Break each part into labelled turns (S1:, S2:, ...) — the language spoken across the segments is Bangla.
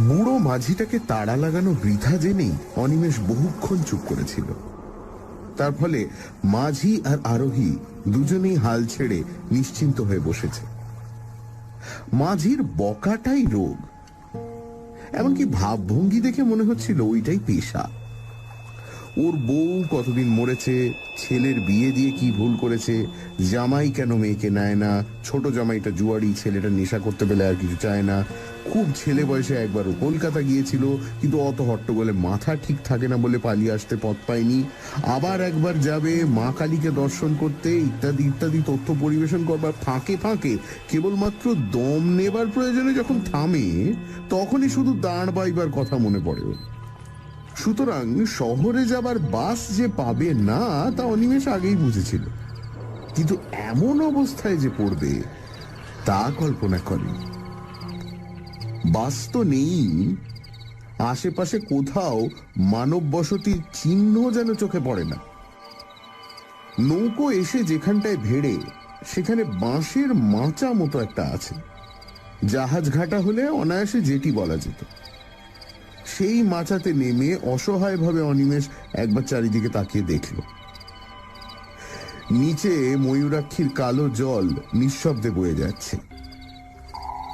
S1: বুড়ো মাঝিটাকে তাড়া লাগানো বৃথা জেনেই অনিমেষ বহুক্ষণ চুপ করেছিল। তার ফলে মাঝি আর আরোহী দুজনেই হাল ছেড়ে নিশ্চিন্ত হয়ে বসেছে। মাঝির বকাটাই রোগ, এমনকি ভাবভঙ্গি দেখে মনে হচ্ছিল ওইটাই পেশা। ওর বউ কতদিন মরেছে, ছেলের বিয়ে দিয়ে কি ভুল করেছে, জামাই কেন মেয়েকে নেয় না, ছোট জামাইটা জুয়ারি, ছেলেটা নেশা করতে পেলে আর কিছু চায় না, খুব ছেলে বয়সে একবারও কলকাতা গিয়েছিল কিন্তু অত হট্টগোলে মাথা ঠিক থাকে না বলে পালিয়ে আসতে পথ পায়নি, আবার একবার যাবে মা কালীকে দর্শন করতে, ইত্যাদি ইত্যাদি তথ্য পরিবেশন করবার ফাঁকে ফাঁকে কেবলমাত্র দম নেবার প্রয়োজনে যখন থামে তখনই শুধু দাঁড় বাইবার কথা মনে পড়ে। সুতরাং শহরে যাবার বাস যে পাবে না তা অনিমেষ আগেই বুঝেছিল, কিন্তু এমন অবস্থায় যে পড়বে তা কল্পনা করে। বাস তো নেই, আশেপাশে কোথাও মানব বসতির চিহ্ন যেন চোখে পড়ে না। নৌকো এসে যেখানটায় ভেড়ে সেখানে বাঁশের মাচা মতো একটা আছে, জাহাজ ঘাটা হলে অনায়াসে যেটি বলা যেত। সেই মাচাতে নেমে অসহায়ভাবে অনিমেষ একবার চারিদিকে তাকিয়ে দেখল। নিচে ময়ূরাক্ষীর কালো জল নিঃশব্দে বয়ে যাচ্ছে।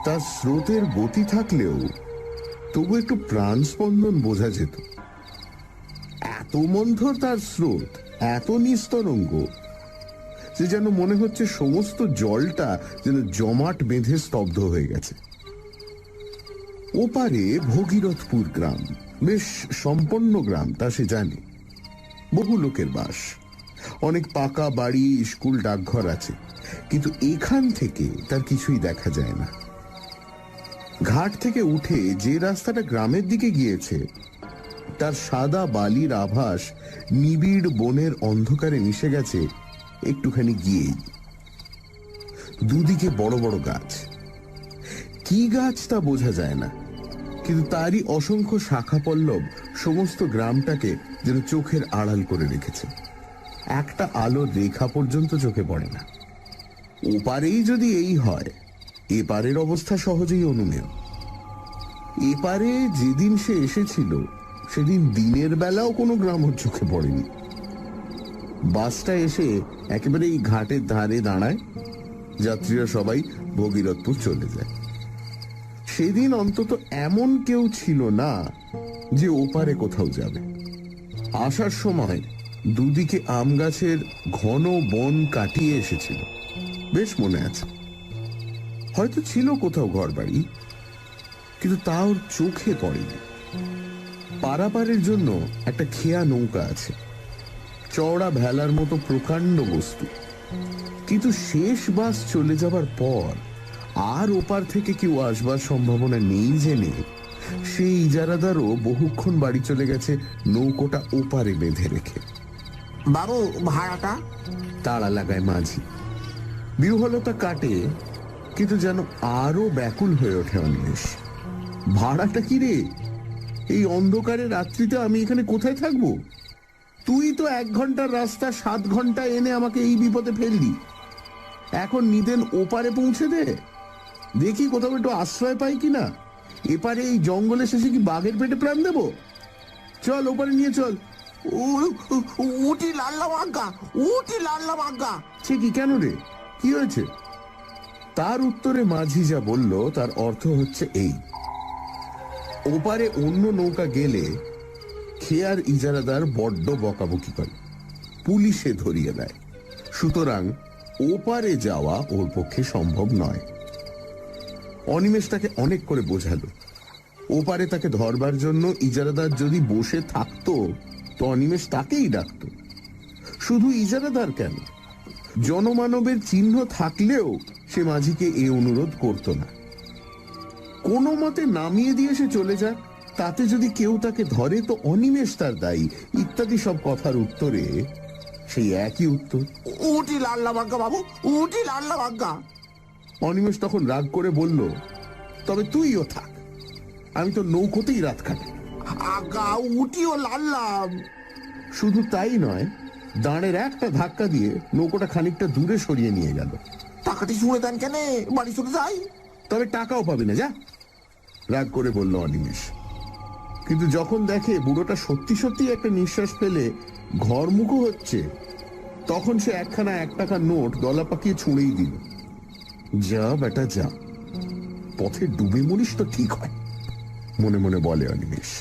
S1: তার স্রোতের গতি থাকলেও তবু একটু প্রাণ স্পন্দন বোঝা যেত। এত মন্থর তার স্রোত, এত নিস্তরঙ্গ যে যেন মনে হচ্ছে সমস্ত জলটা যেন জমাট বেঁধে স্তব্ধ হয়ে গেছে। ওপারে ভগীরথপুর গ্রাম, বেশ সম্পন্ন গ্রাম তা সে জানে, বহু লোকের বাস, অনেক পাকা বাড়ি, স্কুল, ডাকঘর আছে, কিন্তু এখান থেকে তার কিছুই দেখা যায় না। ঘাট থেকে উঠে যে রাস্তাটা গ্রামের দিকে গিয়েছে তার সাদা বালির আভাস নিবিড় বনের অন্ধকারে মিশে গেছে একটুখানি গিয়েই। দুদিকে বড় বড় গাছ, কি গাছ তা বোঝা যায় না, কিন্তু তারই অসংখ্য শাখা পল্লব সমস্ত গ্রামটাকে যেন চোখের আড়াল করে রেখেছে। একটা আলোর রেখা পর্যন্ত চোখে পড়ে না। ওপারেই যদি এই হয়, এপারের অবস্থা সহজেই অনুমেয়। এপারে যেদিন সে এসেছিল সেদিন দিনের বেলাও কোনো গ্রাম ওর চোখে পড়েনি। বাসটা এসে একেবারে এই ঘাটের ধারে দাঁড়ায়, যাত্রীরা সবাই ভগীরথপুর চলে যায়। সেদিন অন্তত এমন কেউ ছিল না যে ওপারে কোথাও যাবে। আসার সময় দুদিকে আম গাছের ঘন বন কাটিয়ে এসেছিল, বেশ মনে আছে। হয়তো ছিল কোথাও ঘর বাড়ি, কিন্তু তা ওর চোখে পড়েনি। পারাপারের জন্য একটা খেয়া নৌকা আছে, চওড়া ভেলার মতো প্রকাণ্ড বস্তু, কিন্তু শেষ বাস চলে যাবার পর আর ওপার থেকে কেউ আসবার সম্ভাবনা নেই জেনে সেই ইজারাদারও বহুক্ষণ বাড়ি চলে গেছে নৌকোটা ওপারে বেঁধে রেখে।
S2: বাবু, ভাড়াটা?
S1: তাড়া লাগায় মাঝি। বিহ্বলতা কাটে, কিন্তু যেন আরো ব্যাকুল হয়ে ওঠে অনিমেষ। ভাড়াটা কি রে? এই অন্ধকারে রাত্রিতে আমি এখানে কোথায় থাকবো? তুই তো 1 ঘন্টার রাস্তা 7 ঘন্টা এনে আমাকে এই বিপদে ফেললি। এখন নিদেন ওপারে পৌঁছে দে, দেখি কোথাও একটু আশ্রয় পাই কিনা। এপারে এই জঙ্গলে শেষে কি বাঘের পেটে প্রাণ দেব? চল ওপারে নিয়ে চল।
S2: উটি লাল্লা বাগ্গা, উটি লাল্লা বাগ্গা।
S1: সে কি, কেন রে, কি হয়েছে? তার উত্তরে মাঝি যা বলল তার অর্থ হচ্ছে এই: ওপারে অন্য নৌকা গেলে খেয়ার ইজারাদার বড্ড বকাবকি করে, পুলিশে ধরিয়ে দেয়। সুতরাং ওপারে যাওয়া ওর পক্ষে সম্ভব নয়। অনিমেষ তাকে অনেক করে বোঝালো। ওপারে তাকে ধরবার জন্য ইজারাদার যদি বসে থাকতো তো অনিমেষ তাকেই ডাকত। শুধু ইজারাদার কেন, জনমানবের চিহ্ন থাকলেও সে মাঝিকে এ অনুরোধ করত না। কোনো মতে নামিয়ে দিয়ে সে চলে যাক, তাতে যদি কেউ তাকে ধরে তো অনিমেষ তার দায়ী, ইত্যাদি সব কথার উত্তরে সেই একই উত্তর,
S2: উটি লাল্লা বাগ্গা বাবু, উটি লাল্লা বাগ্গা।
S1: অনিমেষ তখন রাগ করে বলল, তবে তুইও থাক, আমি তো নৌকোতেই রাত কাটি।
S2: আজ্ঞা, উটিও লাল্লাম।
S1: শুধু তাই নয়, দাঁড়ের একটা ধাক্কা দিয়ে নৌকোটা খানিকটা দূরে সরিয়ে নিয়ে গেল।
S2: টাকাটি শুনে দেন কেন, বাড়ি চলে যাই।
S1: তবে টাকাও পাবি না, যা। রাগ করে বলল অনিমেষ। কিন্তু যখন দেখে বুড়োটা সত্যি সত্যি একটা নিঃশ্বাস ফেলে ঘরমুখো হচ্ছে, তখন সে একখানা 1 টাকার নোট গলা পাকিয়ে ছুঁড়েই দিল। যা বেটা যা, পথে ডুবে মরিস তো ঠিক হয়, মনে মনে বলে অনিমেষ।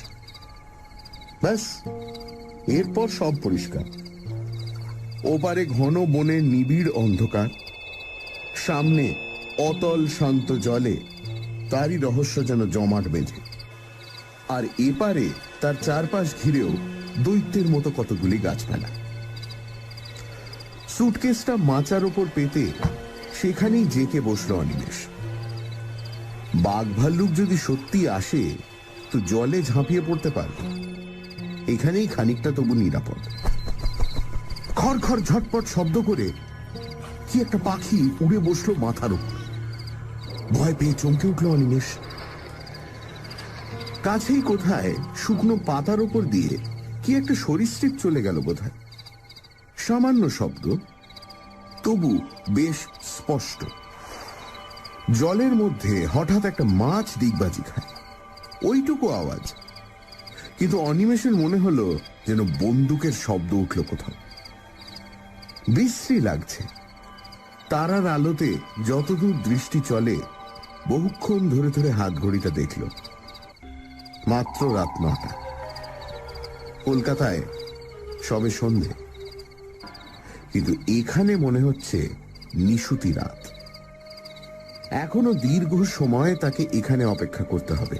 S1: ব্যাস, এরপর সব পরিষ্কার। ওপারে ঘন বনের নিবিড় অন্ধকার, সামনে অতল শান্ত জলে তারই রহস্য যেন জমাট বেঁধে, আর এপারে তার চারপাশ ঘিরেও দৈত্যের মতো কতগুলি গাছপালা। সুটকেসটা মাচার ওপর পেতে সেখানেই জেকে বসলো অনিমেষ। বাঘ ভাল্লুক যদি সত্যি আসে তো জলে ঝাঁপিয়ে পড়তে পারবে, এখানেই খানিকটা তবু নিরাপদ। খড় খড় ঝটপট শব্দ করে কি একটা পাখি উড়ে বসলো মাথার উপর। ভয় পেয়ে চমকে উঠল অনিমেষ। কাছেই কোথায় শুকনো পাতার উপর দিয়ে কি একটা সরীসৃপ চলে গেল বোধহয়। সামান্য শব্দ, তবু বেশ স্পষ্ট। জলের মধ্যে হঠাৎ একটা মাছ ডিগবাজি খায়, ওইটুকু আওয়াজ। কিন্তু অনিমেষের মনে হলো যেন বন্দুকের শব্দ উঠল কোথাও। বিশ্রী লাগছে। তারার আলোতে যতদূর দৃষ্টি চলে বহুক্ষণ ধরে ধরে হাত ঘড়িটা দেখল। মাত্র রাত 9টা। কলকাতায় সবে সন্ধে, কিন্তু এখানে মনে হচ্ছে নিশুতি রাত। এখনো দীর্ঘ সময় তাকে এখানে অপেক্ষা করতে হবে।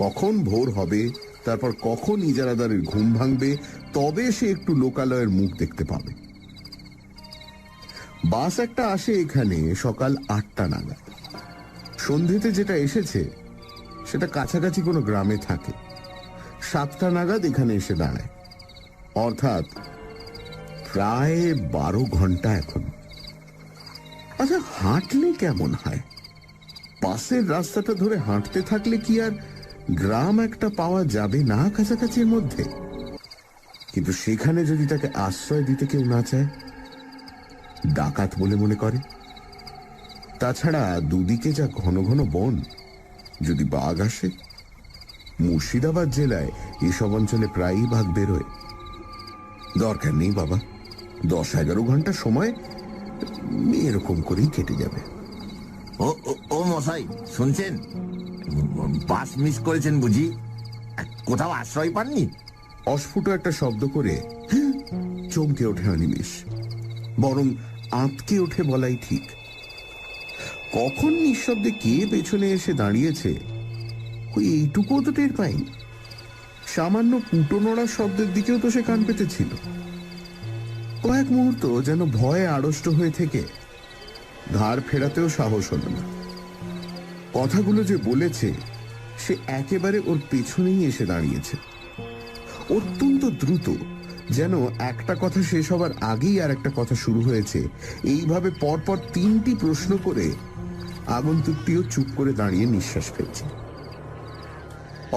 S1: কখন ভোর হবে, তারপর কখন ইজারাদারের ঘুম ভাঙবে, তবে সে একটু লোকালয়ের মুখ দেখতে পাবে। বাস একটা আসে এখানে সকাল 8টা নাগাদ। সন্ধেতে যেটা এসেছে সেটা কাছাকাছি কোনো গ্রামে থাকে। 7টা নাগাদ এখানে এসে দাঁড়ায়, অর্থাৎ প্রায় 12 ঘন্টা এখন। আচ্ছা, হাঁটলে কেমন হয়? পাশের রাস্তাটা ধরে হাঁটতে থাকলে কি আর গ্রাম একটা পাওয়া যাবে না কাছাকাছির মধ্যে? কিন্তু সেখানে যদি তাকে আশ্রয় দিতে কেউ না চায়, ডাকাত বলে মনে করে। তাছাড়া দুদিকে যা ঘন ঘন বন, যদি বাঘ আসে। মুর্শিদাবাদ জেলায় এসব অঞ্চলে প্রায়ই বাঘ বেরোয়। দরকার নেই বাবা, 10-11 ঘন্টা সময় এরকম করেই কেটে যাবে।
S2: ও ও মশাই, শুনছেন? বাস মিস করেছেন বুঝি? কোথাও আশ্রয় পাননি?
S1: অস্ফুট একটা শব্দ করে চমকে ওঠে অনিমেষ, বরং আঁতকে ওঠে বলাই ঠিক। কখন নিঃশব্দে কে পেছনে এসে দাঁড়িয়েছে ওই এইটুকুও তো টের পাইনি। সামান্য পুটো নড়ার শব্দের দিকেও তো সে কান পেতেছিল। কয়েক মুহূর্ত যেন ভয়ে আড়ষ্ট হয়ে থেকে ঘাড় ফেরাতেও সাহস হল না। কথাগুলো যে বলেছে সে একেবারে ওর পেছনেই এসে দাঁড়িয়েছে, অত্যন্ত দ্রুত, যেন একটা কথা শেষ হবার আগেই আর একটা কথা শুরু হয়েছে। এইভাবে পরপর 3টি প্রশ্ন করে আগন্তুকটিও চুপ করে দাঁড়িয়ে নিঃশ্বাস ফেলছে।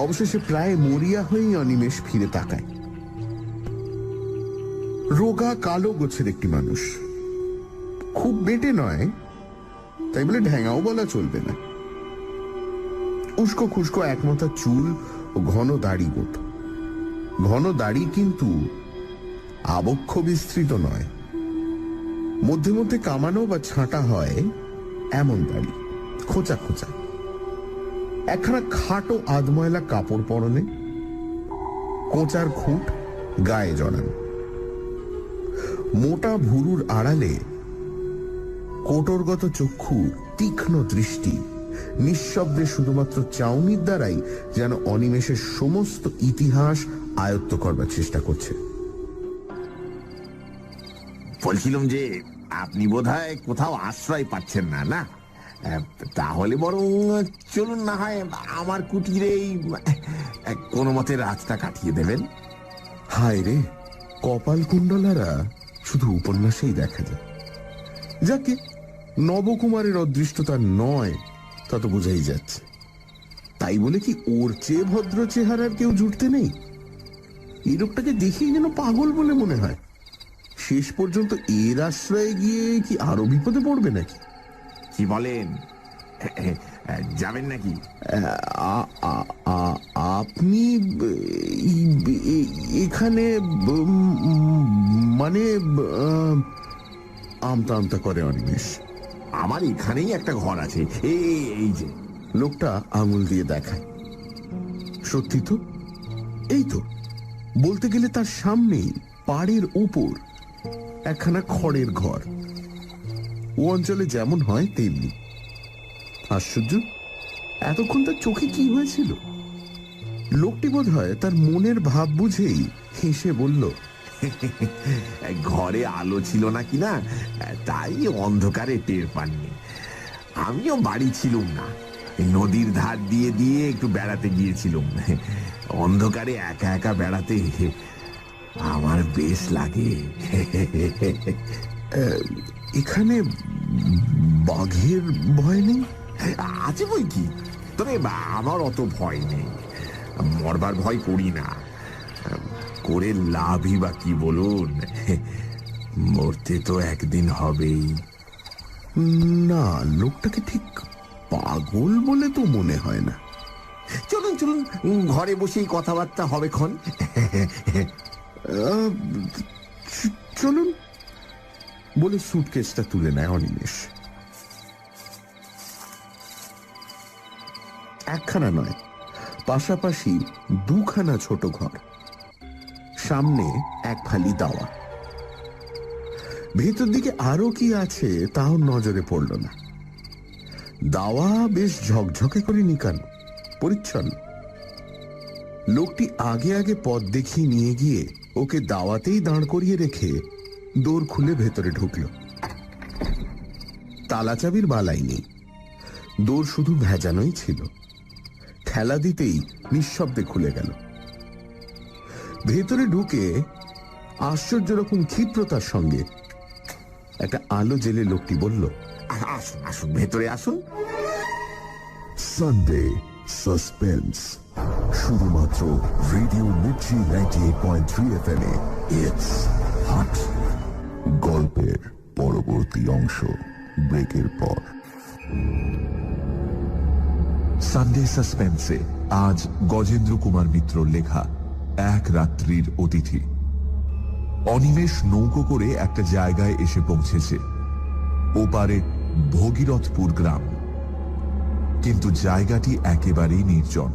S1: অবশেষে প্রায় মরিয়া হয়েই অনিমেষ ফিরে তাকায়। রোগা কালো গোছের একটি মানুষ, খুব বেটে নয়, তাই বলে ঢ্যাঙাও বলা চলবে না। উস্কো খুস্কো একমাথা চুল ও ঘন দাড়ি গোট। ঘন দাড়ি কিন্তু আবক্ষ বিস্তৃত নয়, মধ্যে মধ্যে কামানো বা ছাঁটা হয় এমন দাড়ি, খোঁচা খোঁচা। একখানা খাটো আধময়লা কাপড় পরনে, কোঁচার খুঁট গায়ে জড়ানো। মোটা ভুরুর আড়ালে কোটরগত চক্ষু, তীক্ষ্ণ দৃষ্টি, নিঃশব্দে শুধুমাত্র চাউনির দ্বারাই যেন অনিমেষের সমস্ত ইতিহাস আয়ত্ত করবার চেষ্টা করছে।
S2: বলছিলাম যে আপনি বোধহয় কোথাও আশ্রয় পাচ্ছেন না, না? তাহলে বরং চলুন না হয় আমার কুটিরেই কোনো মতে রাতটা কাটিয়ে দেবেন।
S1: হায় রে, কপাল কুণ্ডলারা শুধু উপন্যাসেই দেখা যায়। যাকে নবকুমারের অদৃষ্টতা নয় তা তো বোঝাই যাচ্ছে। তাই বলে কি ওর চেয়ে ভদ্র চেহারার কেউ জুটতে নেই? এই লোকটাকে দেখেই যেন পাগল বলে মনে হয়। শেষ পর্যন্ত এর আশ্রয়ে গিয়ে কি আরো বিপদে পড়বে নাকি?
S2: কি বলেন? যাবেন নাকি?
S1: আ- আ- আ- আপনি এখানে মানে আমতা আমতা করে অনিমেষ।
S2: আমার এখানেই একটা ঘর আছে, এই যে।
S1: লোকটা আঙুল দিয়ে দেখায়। সত্যি তো, এই তো, বলতে গেলে তার সামনেই পাড়ের উপর একখানা খড়ের ঘর। ও অঞ্চলে যেমন হয় তেমনি। আশ্চর্য, এতক্ষণ তার চোখে কি হয়েছিল? লোকটি বোধ হয় তার মনের ভাব বুঝেই হেসে বলল,
S2: ঘরে আলো ছিল না কিনা, তাই অন্ধকারে টের পাননি। আমিও বাড়ি ছিলুম না, নদীর ধার দিয়ে দিয়ে একটু বেড়াতে গিয়েছিলুম। অন্ধকারে একা একা বেড়াতে আমার বেশ লাগে।
S1: এখানে বাঘের ভয় নেই?
S2: আছে বই কি, তবে আমার অত ভয় নেই। মরবার ভয় করি না, করে লাভই বা কি বলুন? মরতে তো একদিন হবেই।
S1: না, লোকটাকে ঠিক পাগল বলে তো মনে হয় না।
S2: চলুন চলুন, ঘরে বসেই কথাবার্তা হবে ক্ষণ।
S1: চলুন বলে সুটকেসটা তুলে নেয় অনিমেষ। একখানা নয়, পাশাপাশি দুখানা ছোট ঘর, সামনে এক ফালি দাওয়া। ভেতর দিকে আরো কি আছে তাও নজরে পড়ল না। দাওয়া বেশ ঝকঝকে করে নিকানো, পরিচ্ছন্ন। লোকটি আগে আগে পথ দেখিয়ে নিয়ে গিয়ে ওকে দাওয়াতেই দাঁড় করিয়ে রেখে দৌড় খুলে ভেতরে ঢুকল। তালা চাবির বালাই নেই, দৌড় শুধু ভেজানোই ছিল। ঠেলা দিতেই নিঃশব্দে খুলে গেল। ভেতরে ঢুকে আশ্চর্য রকম ক্ষিপ্রতার সঙ্গে একটা আলো জেলে লোকটি বলল,
S2: আসুন আসুন, ভেতরে আসুন।
S3: সানডে সাসপেন্স, শুধুমাত্র রেডিও মির্চি 98.3 FM এ। It's hot. গল্পের পরবর্তী অংশ ব্রেকের পর।
S4: সানডে সাসপেন্সে আজ গজেন্দ্র কুমার মিত্র লেখা এক রাত্রির অতিথি। অনিমেষ নৌকো করে একটা জায়গায় এসে পৌঁছেছে, ওপারে ভগীরথপুর গ্রাম। কিন্তু জায়গাটি একেবারেই নির্জন।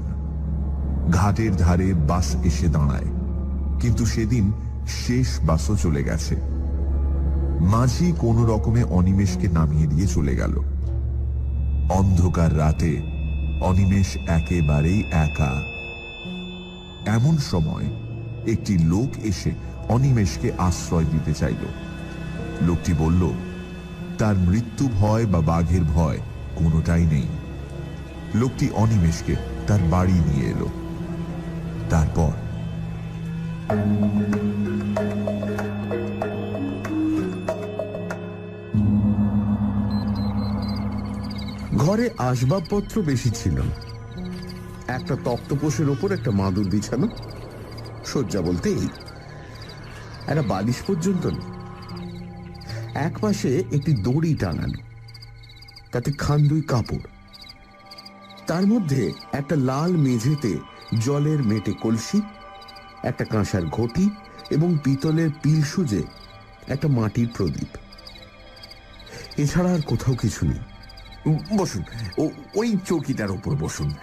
S4: ঘাটের ধারে বাস এসে দাঁড়ায়, কিন্তু সেদিন শেষ বাসও চলে গেছে। মাঝি কোনো রকমে অনিমেষকে নামিয়ে দিয়ে চলে গেল। অন্ধকার রাতে অনিমেষ একেবারেই একা। এমন সময় একটি লোক এসে অনিমেষকে আশ্রয় দিতে চাইল। লোকটি বলল, তার মৃত্যু ভয় বা বাঘের ভয় কোনোটাই নেই। লোকটি অনিমেষকে তার বাড়ি নিয়ে এলো। তারপর
S1: ঘরে আসবাবপত্র বেশি ছিল না। একটা তক্তপোষের ওপর একটা মাদুর বিছানো, শয্যা বলতে এই, একটা বালিশ পর্যন্ত নেই। এক পাশে একটি দড়ি টাঙানো, তাতে খান্দুই কাপড়। তার মধ্যে একটা লাল মেঝেতে জলের মেটে কলসি, একটা কাঁসার ঘটি এবং পিতলের পিল সুজে একটা মাটির প্রদীপ। এছাড়া আর কোথাও কিছু নেই।
S2: বসুন, ওই চৌকিটার উপর বসুন।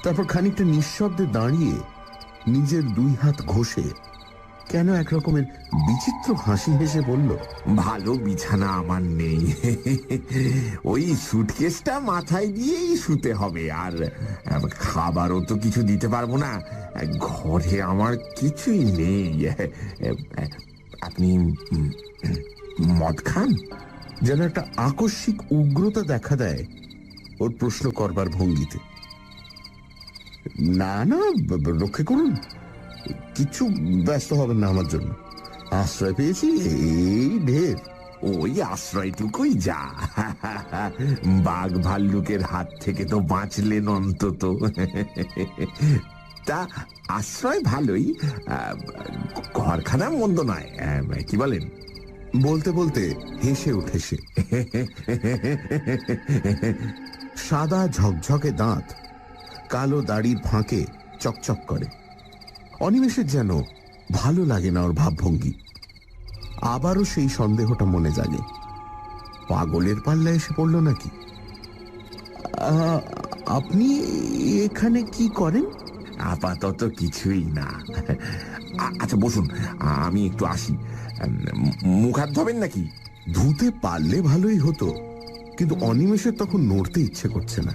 S1: তারপর খানিকটা নিঃশব্দে দাঁড়িয়ে নিজের দুই হাত ঘষে কেন এক রকমের বিচিত্র হাসি হেসে বলল,
S2: ভালো বিছানা আমার নেই, ওই সুটকেসটা মাথায় দিয়েই শুতে হবে। আর খাবারও তো কিছু দিতে পারবো না, ঘরে আমার কিছুই নেই। আপনি মদ খান?
S1: যেন একটা আকস্মিক উগ্রতা দেখা দেয় ওর প্রশ্ন করবার ভঙ্গিতে। না না, রক্ষে করুন, কিচ্ছু ব্যস্ত হবেন না আমার জন্য। আশ্রয় পেয়েছি, এই ঢের।
S2: ওই আশ্রয়টুকুই যা, বাঘ ভাল্লুকের হাত থেকে তো বাঁচলেন অন্তত। তা আশ্রয় ভালোই, ঘরখানা মন্দ নয়, কি বলেন?
S1: বলতে বলতে হেসে উঠে সে। সাদা ঝকঝকে দাঁত, কালো দাড়ির ফাঁকে চকচক করে। অনিমেষের যেন ভালো লাগে না ওর ভাবভঙ্গি। আবারও সেই সন্দেহটা মনে জাগে, পাগলের পাল্লা এসে পড়ল নাকি। আপনি এখানে কি করেন?
S2: আপাতত কিছুই না। আচ্ছা বসুন, আমি একটু আসি। মুখ হাত ধোবেন নাকি?
S1: ধুতে পারলে ভালোই হতো, কিন্তু অনিমেষের তখন নড়তে ইচ্ছে করছে না।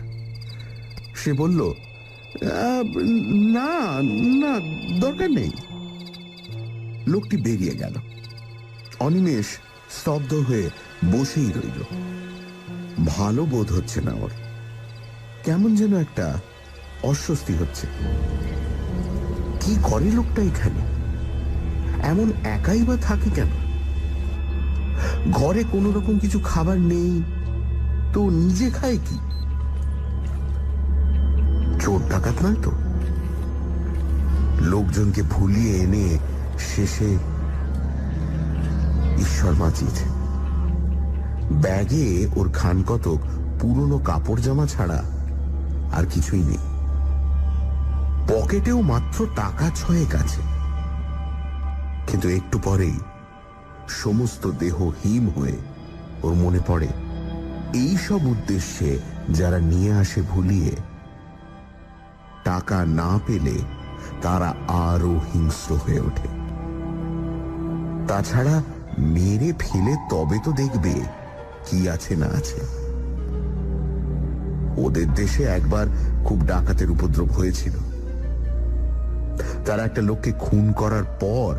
S1: সে বলল, না না, দরকার নেই। লোকটি বেরিয়ে গেল। অনিমেষ স্তব্ধ হয়ে বসেই রইল। ভালো বোধ হচ্ছে না ওর, কেমন যেন একটা অস্বস্তি হচ্ছে। কি করে লোকটা এখানে? এমন একাই বা থাকে কেন? ঘরে কোনো রকম কিছু খাবার নেই তো নিজে খায় কি? চোর ডাকাত নয় তো? লোকজনকে ভুলিয়ে এনে শেষে ঈশ্বর বাঁচিয়েছে। ব্যাগে ওর খান কতক পুরনো কাপড় জামা ছাড়া আর কিছুই নেই। পকেটেও মাত্র টাকা 6 আছে। কিন্তু একটু পরেই সমস্ত দেহ হিম হয়ে ওর মনে পড়ে, এই সব উদ্দেশ্যে যারা নিয়ে আসে ভুলিয়ে, টাকা না পেলে তারা আরো হিংস্র হয়ে ওঠে। তাছাড়া মেরে ফেলে তবে তো দেখবে কি আছে না আছে। ওদের দেশে একবার খুব ডাকাতের উপদ্রব হয়েছিল। তারা একটা লোককে খুন করার পর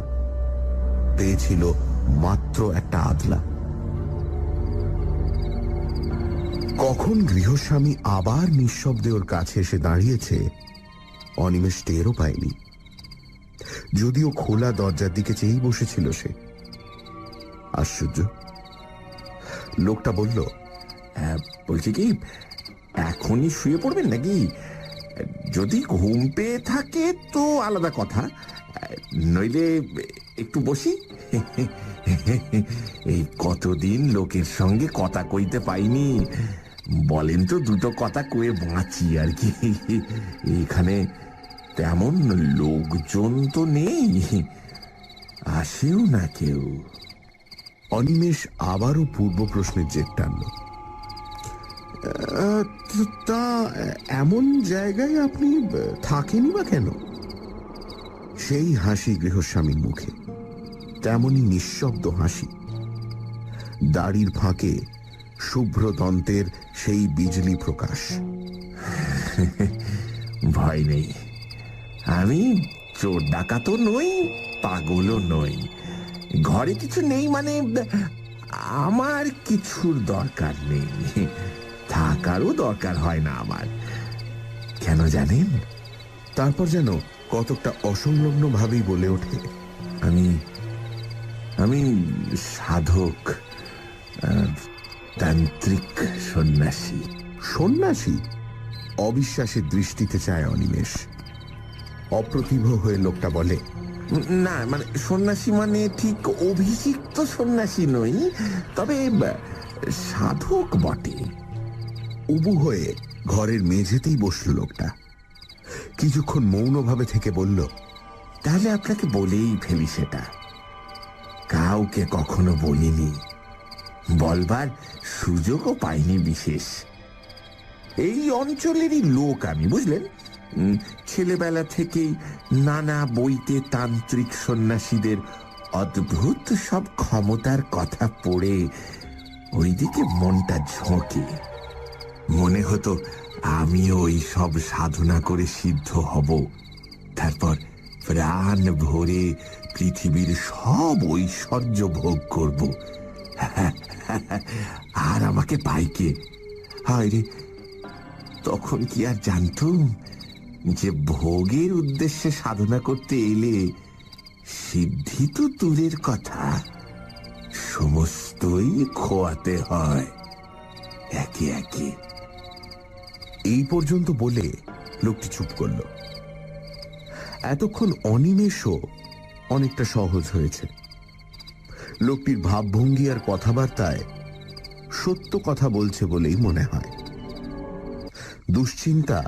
S1: পেয়েছিল মাত্র একটা আদলা। কখন গৃহস্বামী আবার নিঃশব্দে ওর কাছে এসে দাঁড়িয়েছে অনিমেষ টেরও পায়নি। যদিও খোলা দরজার দিকে চেয়েই বসেছিল সে। আশ্চর্য। লোকটা বলল,
S2: বলছি কি, এখনই শুয়ে পড়বেন নাকি? যদি ঘুম পেয়ে থাকে তো আলাদা কথা, নইলে একটু বসি। এই কতদিন লোকের সঙ্গে কথা কইতে পাইনি, বলেন তো দুটো কথা কয়ে বাঁচি আর কি। এখানে তেমন লোকজন তো নেই, আসেও না কেউ।
S1: অনিমেষ আবারও পূর্ব প্রশ্নের জেদ টানল। তা এমন জায়গায় আপনি থাকেনই বা কেন? সেই হাসি গৃহস্বামীর মুখে, তেমনই নিঃশব্দ হাসি। দাড়ির ফাঁকে শুভ্র দন্তের সেই বিজলি প্রকাশ।
S2: ভয় নেই, আমি চোর ডাকাতও নই, পাগলও নই। ঘরে কিছু নেই মানে আমার কিছুর দরকার নেই, থাকারও দরকার হয় না আমার। কেন জানেন?
S1: তারপর যেন কতকটা অসংলগ্ন ভাবেই বলে ওঠে,
S2: আমি আমি সাধক, তান্ত্রিক, সন্ন্যাসী।
S1: সন্ন্যাসী? অবিশ্বাসের দৃষ্টিতে চায় অনিমেষ। অপ্রতিভ হয়ে লোকটা বলে,
S2: না মানে সন্ন্যাসী মানে ঠিক অভিষিক্ত সন্ন্যাসী নই, তবে সাধক বটে।
S1: উবু হয়ে ঘরের মেঝেতেই বসল লোকটা। কিছুক্ষণ মৌনভাবে থেকে বলল,
S2: তাহলে আপনাকে বলেই ফেলি, সেটা কাউকে কখনো বলিনি, বলবার সুযোগও পাইনি বিশেষ। এই অঞ্চলেরই লোক আমি, বুঝলেন। ছেলেবেলা থেকেই নানা বইতে তান্ত্রিক সন্ন্যাসীদের অদ্ভুত সব ক্ষমতার কথা পড়ে ওইদিকে মনটা ঝোঁকে। মনে হতো আমিও ওই সব সাধনা করে সিদ্ধ হব, তারপর প্রাণ ভরে পৃথিবীর সব ঐশ্বর্য ভোগ করব। আর আমাকে পাইকে, হায় রে, তখন কি আর জানতুম যে ভোগের উদ্দেশ্যে সাধনা করতে এলে সিদ্ধি তো দূরের কথা, সমস্তই খোয়াতে হয় একে একে।
S1: এই পর্যন্ত বলে লোকটি চুপ করল। এতক্ষণ অনিমেষও অনেকটা সহজ হয়েছে। লোকটির ভাবভঙ্গি আর কথাবার্তায় সত্য কথা বলছে বলেই মনে হয়। দুশ্চিন্তা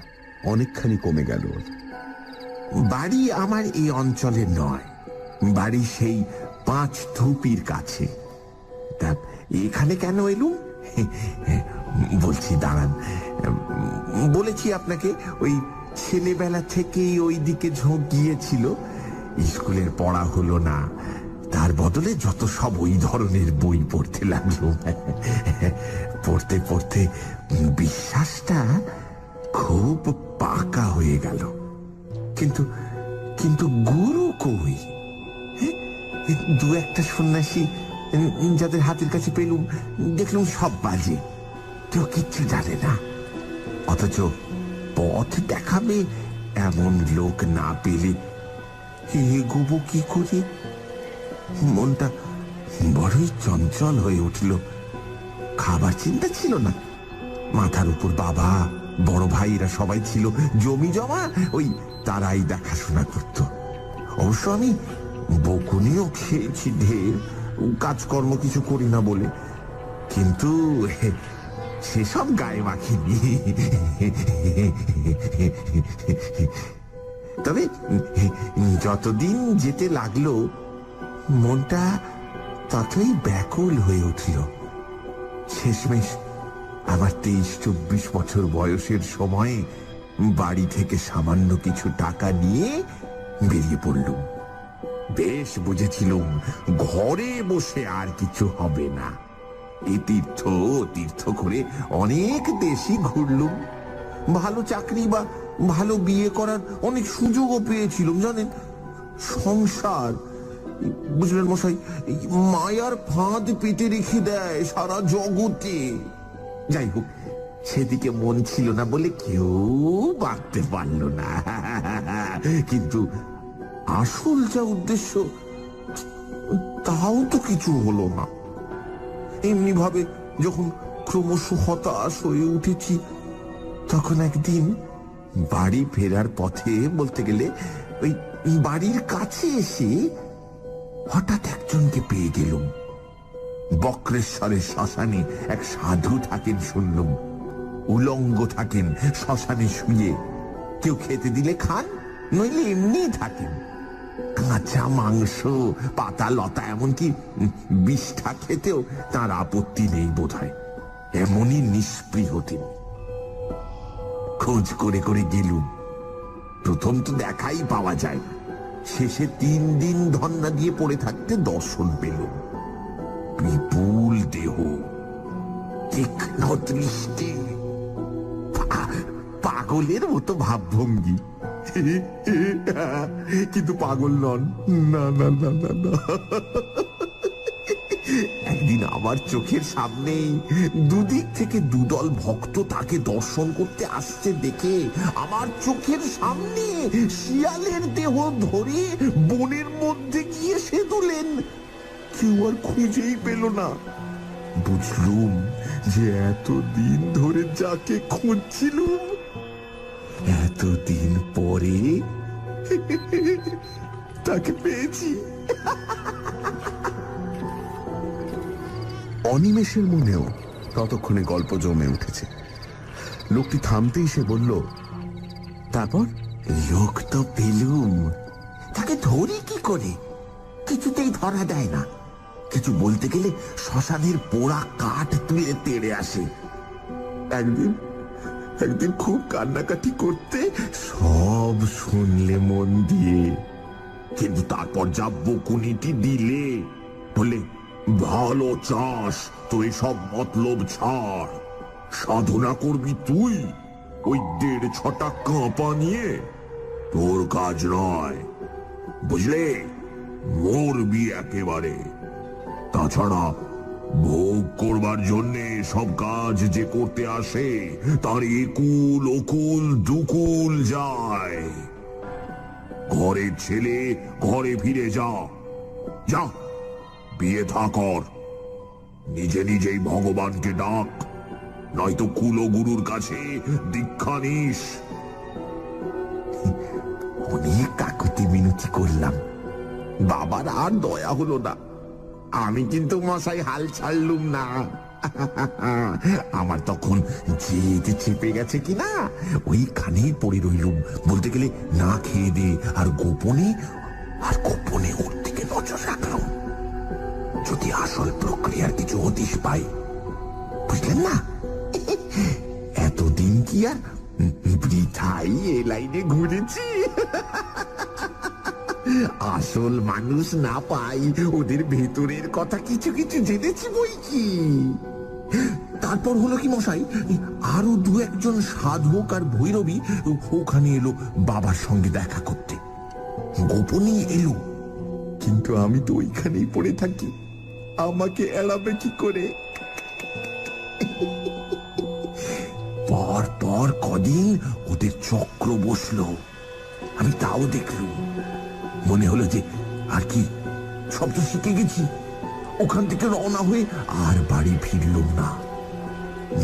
S1: অনেকখানি কমে গেল।
S2: বাড়ি আমার এই অঞ্চলে নয়, বাড়ি সেই 5 ধুপির কাছে। তা এখানে কেন এলুম বলছি, দাঁড়ান। বলেছি আপনাকে, ওই ছেলেবেলা থেকেই ওই দিকে ঝোঁক গিয়েছিল। স্কুলের পড়া হলো না, তার বদলে যত সব ওই ধরনের বই পড়তে লাগলো। পড়তে পড়তে বিশ্বাসটা খুব পাকা হয়ে গেল। কিন্তু কিন্তু গুরু কই? দু একটা সন্ন্যাসী যাদের হাতের কাছে পেলুম, দেখলুম সব বাজে, কেউ কিচ্ছু জানে না। অথচ পথ দেখাবে এমন লোক না পেলে এগোবো কি করে? মনটা বড়ই চঞ্চল হয়ে উঠল। খাবার চিন্তা ছিল না, মাথার উপর বাবা, বড় ভাইরা সবাই ছিল, জমি জমা ওই তারাই দেখাশোনা করত। অবশ্য আমি বকুনিও খেয়েছি ঢের, কাজকর্ম কিছু করি না বলে, কিন্তু সেসব গায়ে মাখিনি। তবে যতদিন যেতে লাগলো মনটা ততই ব্যাকুল হয়ে উঠল। শেষমেশ আমার 23-24 বছর বয়সের সময়ে বাড়ি থেকে সামান্য কিছু টাকা নিয়ে বেরিয়ে পড়লুম। বেশ বুঝেছিলুম ঘরে বসে আর কিছু হবে না। এই তীর্থ তীর্থ করে অনেক দেশই ঘুরলুম, ভালো চাকরি বা ভালো বিয়ে করার অনেক সুযোগও পেয়েছিলুম। জানেন, সংসার, বুঝলেন মশাই, মায়ার ফাঁদ পেতে রেখে দেয় সারা জগতে। যাই হোক, সেদিকে মন ছিল না বলে কেউ বাঁধতে পারল না। কিন্তু আসল যা উদ্দেশ্য, তাও তো কিছু হলো না। এমনি ভাবে যখন ক্রমশ হতাশ হয়ে উঠেছি, তখন একদিন বাড়ি ফেরার পথে, বলতে গেলে ওই বাড়ির কাছে এসে হঠাৎ একজনকে পেয়ে গেলুম। বক্রেশ্বরের শ্মশানে এক সাধু থাকেন শুনলুম, উলঙ্গ থাকেন শ্মশানে শুয়ে। কেউ খেতে দিলে খান, নইলে এমনি থাকেন। কাঁচা মাংস, পাতা লতা, এমনকি বিষ্ঠা খেতেও তার আপত্তি নেই বোধ হয়, এমনই নিষ্পৃহ তিনি। খোঁজ করে করে গেলুম, প্রথম তো দেখাই পাওয়া যায় না। শেষে 3 দিন ধন্না দিয়ে পড়ে থাকতে দর্শন পেলুম। বিপুল দেহ, তীক্ষ্ণ দৃষ্টি, পাগলের মতো ভাবভঙ্গি। কিন্তু পাগল নন, না না না না না। একদিন আমার চোখের সামনেই দুদিক থেকে দুদল ভক্ত তাকে দর্শন করতে আসছে দেখে আমার চোখের সামনে শিয়ালের দেহ ধরে বনের মধ্যে গিয়ে সেদুলেন। কেউ আর খুঁজেই পেল না। বুঝলুম যে এতদিন ধরে যাকে খুঁজছিলুম, এতদিন পরে তাকে পেয়েছি।
S1: অনিমেষের মনেও ততক্ষণে গল্প জমে উঠেছে। লোকটি থামতেই সে বলল,
S2: তারপর লোক তো পেলুম, তাকে ধরি কি করে? কিছুতেই ধরা দেয় না। কিছু বলতে গেলে শ্মশানের পোড়া কাঠ তুলে তেড়ে আসে। একদিন একদিন খুব কান্নাকাটি করতে সব শুনলে মন দিয়ে, কিন্তু তারপর যা বকুনিটি দিলে, বলে ভালো চাস তো এসব মতলব ছাড়, সাধনা করবি তুই ওই 1.5 কাঁপা নিয়ে, তোর কাজ নয়, বুঝলে, মরবি একেবারে। তাছাড়া ভোগ করবার জন্যে সব কাজ যে করতে আসে, তার একুল ওকুল দুকুল যায়। ঘরের ছেলে ঘরে ফিরে যা, যা বিয়ে থা কর, নিজে নিজেই ভগবানকে ডাক, নয়তো কুলগুরুর কাছে দীক্ষা নিস। অনেক কাকুতি মিনতি করলাম, বাবার আর দয়া হলো না। আমি কিন্তু মশাই হাল ছাড়লুম না। আমার তখন জেদ চেপে গেছে কিনা ওই কানেই পড়ে রইলুম, বলতে গেলে না খেয়ে দে, আর গোপনে ওর দিকে নজর রাখলাম, যদি আসল প্রক্রিয়ার কিছু হদিশ পাই। বুঝলেন না, এতদিন কি আর বৃথাই এ লাইনে ঘুরেছি। আসল মানুষ না পাই ওদের ভেতরের কথা কিছু কিছু জেনেছি বই কি। তারপর হলো কি মশাই, আরো দু একজন সাধক আর ভৈরবী ওখানে এলো বাবার সঙ্গে দেখা করতে, গোপনে এলো। কিন্তু আমি তো ওইখানেই পড়ে থাকি, আমাকে এড়াবে কি করে? পর কদিন ওদের চক্র বসলো, আমি তাও দেখলুম। মনে হলো যে আর কি, সব তো শিখে গেছি। ওখান থেকে রওনা হয়ে আর বাড়ি ফিরলুম না।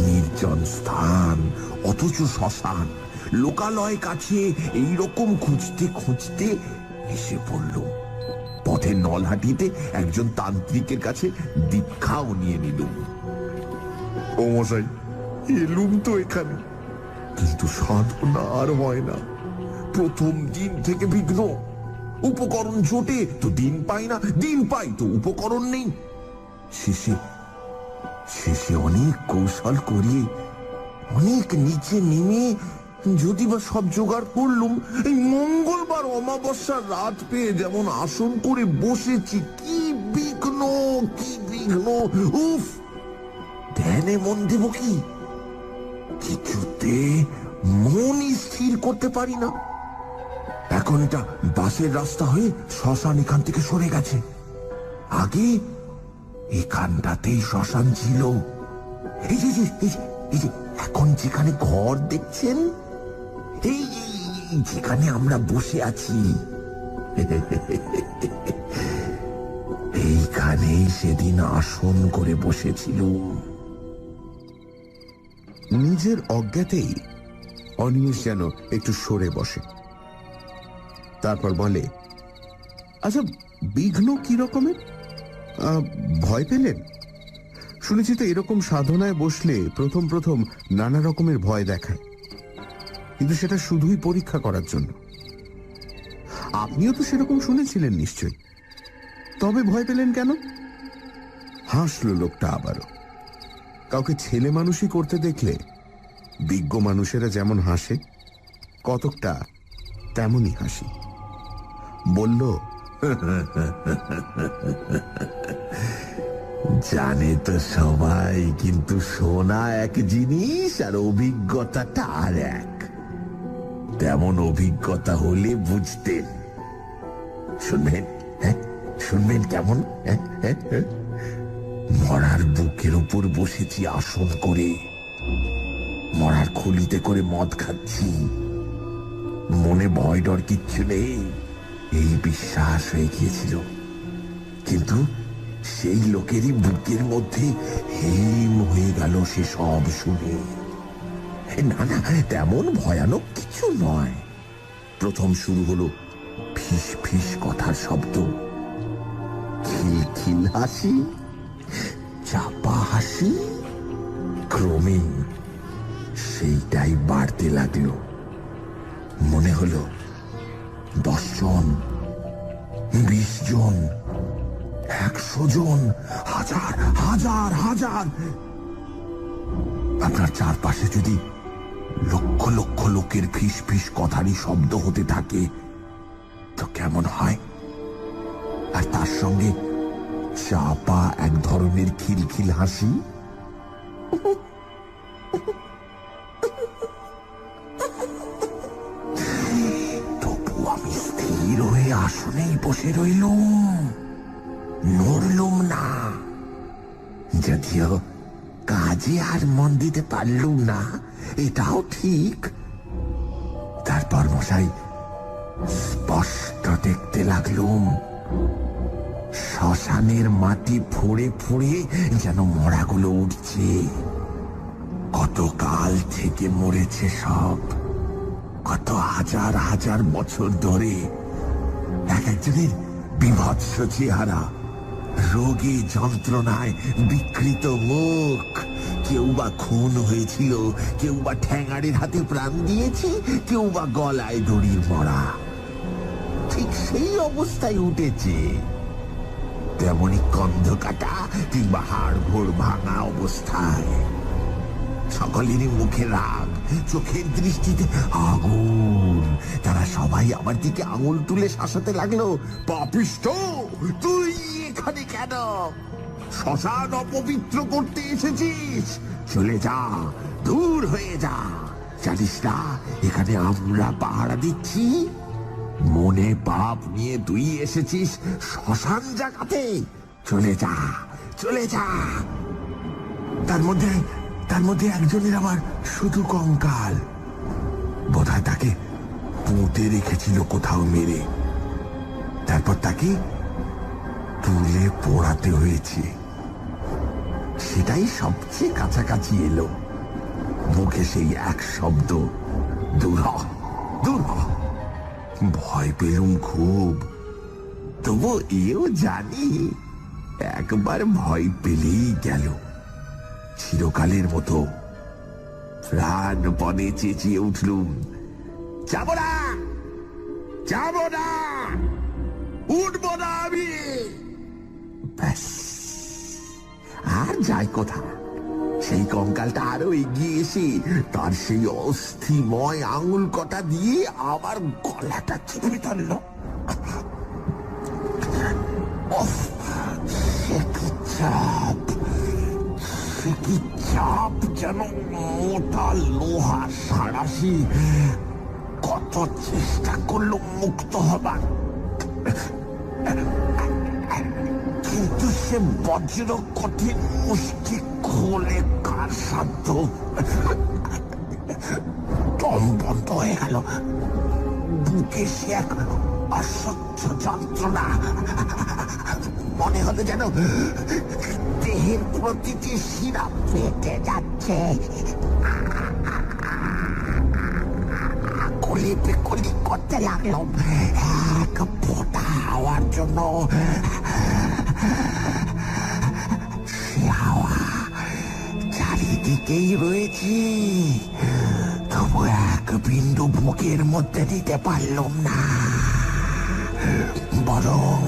S2: নির্জন স্থান, অথচ শ্মশান, লোকালয় কাছে, এইরকম খুঁজতে খুঁজতে এসে পড়লুম। পথে নলহাটিতে একজন তান্ত্রিকের কাছে দীক্ষাও নিয়ে নিলুম। ও মশাই, এলুম তো এখানে, কিন্তু সাধনা আর হয় না। প্রথম দিন থেকে বিঘ্ন, উপকরণ জোটে তো দিন পাই না, দিন পাই তো উপকরণ নেই। শেষে অনেক কৌশল করিয়ে অনেক নিচে নেমে যদি বা সব জোগাড় করলুম, এই মঙ্গলবার অমাবস্যার রাত পেয়ে যেমন আসন করে বসেছি। কি বিঘ্ন, উফ! ধ্যানে মন দেব কি, কিছুতে মনই স্থির করতে পারি না। এখন এটা বাসের রাস্তা হয়ে শ্মশান এখান থেকে সরে গেছে। আগে এখানটাতেই শ্মশান ছিল। এই যে এখন যেখানে ঘর দেখছেন, এই যেখানে আমরা বসে আছি, এইখানেই সেদিন আসন করে বসেছিল।
S1: নিজের অজ্ঞাতেই অনিমেষ যেন একটু সরে বসে, তারপর বলে, আচ্ছা, বিঘ্ন কি রকমের? ভয় পেলেন? শুনেছি তো এরকম সাধনায় বসলে প্রথম নানা রকমের ভয় দেখায়, কিন্তু সেটা শুধুই পরীক্ষা করার জন্য। আপনিও তো সেরকম শুনেছিলেন নিশ্চয়ই, তবে ভয় পেলেন কেন? হাসল লোকটা আবারও। কাউকে ছেলে মানুষই করতে দেখলে বিজ্ঞ মানুষেরা যেমন হাসে, কতকটা তেমনই হাসি। বলল,
S2: জানে তো সবাই, কিন্তু শোনা এক জিনিস আর অভিজ্ঞতাটা আর এক। তেমন অভিজ্ঞতা হলে বুঝতেন। শুনবেন? শুনবেন কেমন? মরার বুকের উপর বসেছি আসন করে, মরার খুলিতে করে মদ খাচ্ছি, মনে ভয় ডর কিচ্ছু নেই, এই বিশ্বাস হয়ে গিয়েছিল। কিন্তু সেই লোকেরই বুকের মধ্যে হিম হয়ে গেল সে সব শুনে। না, তেমন ভয়ানক কিছু নয়। প্রথম শুরু হলো ফিস ফিস কথার শব্দ, খিলখিল হাসি, চাপা হাসি। ক্রমে সেইটাই বাড়তে লাগলো। মনে হলো 10 জন, 20 জন, 100 জন, হাজার হাজার হাজার। আপনার চারপাশে যদি লক্ষ লক্ষ লোকের ফিস ফিস কথারই শব্দ হতে থাকে তো কেমন হয়? আর তার সঙ্গে চাপা এক ধরনের খিলখিল হাসি। তবু আমি স্থির হয়ে আসনেই বসে রইলুম, নড়লুম না। যদিও কাজে আর মন দিতে পারলুম না, এটাও ঠিক। তারপর মশাই স্পষ্ট দেখতে লাগলুম, শ্মশানের মাটি ফুঁড়ে ফুঁড়ে যেন মরাগুলো উঠছে। কত কাল থেকে মরেছে সব, কত হাজার হাজার বছর ধরে। এক একজনের বিভৎস চেহারা, রোগে যন্ত্রণায় বিকৃত মুখ, কেউ বা খুন হয়েছিল, কেউ বা ঠ্যাঙাড়ের হাতে প্রাণ দিয়েছে, কেউ বা গলায় দড়ির মরা। ঠিক সেই অবস্থায় উঠেছে। তেমনি কন্ধ কাটা কিংবা হাড় ঘোড় ভাঙা অবস্থায়। সকলেরই মুখে রাগ, চোখের দৃষ্টিতে আগুন। তারা সবাই আমার দিকে আঙুল তুলে শাসাতে লাগলো, পাপিষ্ঠ, তুই এখানে কেন? শ্মশান অপবিত্র করতে এসেছিস? চলে যা, দূর হয়ে যা। জানিস না এখানে আমরা পাহারা দিচ্ছি? মনে পাপ নিয়ে তুই এসেছিস শ্মশান জাগাতে? চলে যা, চলে যা। তার মধ্যে একজনের আবার শুধু কঙ্কাল। বোধহয় তাকে পুঁতে রেখেছিল কোথাও মেরে, তারপর তাকে তুলে পোড়াতে হয়েছে। সেটাই সবচেয়ে কাছাকাছি এলো। মুখে সেই এক শব্দ, দূর হ, দূর হ। ভয় পেলুম খুব, তবু এও জানি একবার ভয় পেলেই গেল। চিরকালের মতো প্রাণপণে চেঁচিয়ে উঠলুম, যাব না, যাব না, উঠবো না আমি। ব্যাস, আর যায় কোথা? সেই কঙ্কালটা আরো এগিয়ে এসে তার সেই অস্থিময় আঙুল কটা দিয়ে আমার গলাটা চেপে ধরল। সে কি চাপ, সে কি চাপ, যেন মোটা লোহা সাঁড়াশি। কত চেষ্টা করলো মুক্ত হবার, কিন্তু সে বজ্র কঠিন মুষ্টি খোলে কার সাধ্য? দম বন্ধ হয়ে গেল। বুকে সে এক অসহ্য যন্ত্রণা। মনে হলো যেন দেহের প্রতিটি শিরা ফেটে যাচ্ছে। কলি বিকলি করতে লাগলো এক ফোঁটা হওয়ার জন্য। সে হাওয়া চারিদিকেই রয়েছে, তবু এক বিন্দু বুকের মধ্যে দিতে পারলাম না, বরং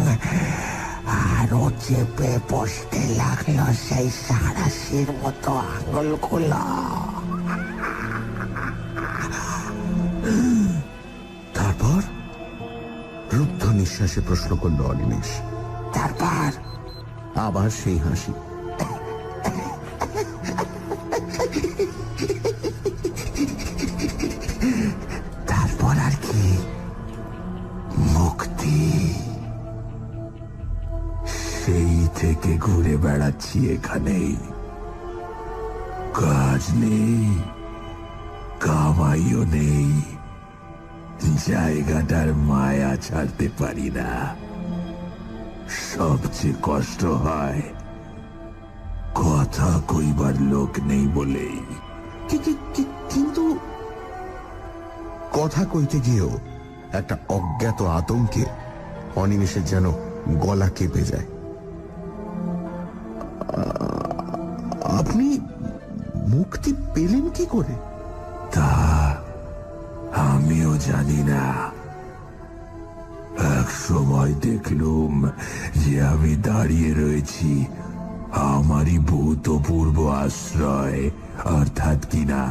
S2: আরো চেপে বসতে লাগলো সেই সাঁড়াশির মতো আঙুলগুলো।
S1: তারপর রুদ্ধ নিঃশ্বাসে প্রশ্ন করল অনিমেষ।
S2: তারপর
S1: আবার সেই হাসি।
S2: তারপর আর কি? মুক্তি। সেই থেকে ঘুরে বেড়াচ্ছি এখানেই। কাজ নেই, কামাইও নেই, জায়গাটার মায়া ছাড়তে পারি না। সবচেয়ে কষ্ট হয় কথা কইবার লোক নেই বলেই।
S1: কিন্তু কথা কইতে গিয়েও একটা অজ্ঞাত আতঙ্কে অনিমেষের যেন গলা কেঁপে যায়। আপনি মুক্তি পেলেন কি করে?
S2: তা আমিও জানি না। এক সময় দেখলুম যে আমি দাঁড়িয়ে রয়েছি আমারই ভূতপূর্ব আশ্রয়, অর্থাৎ কিনা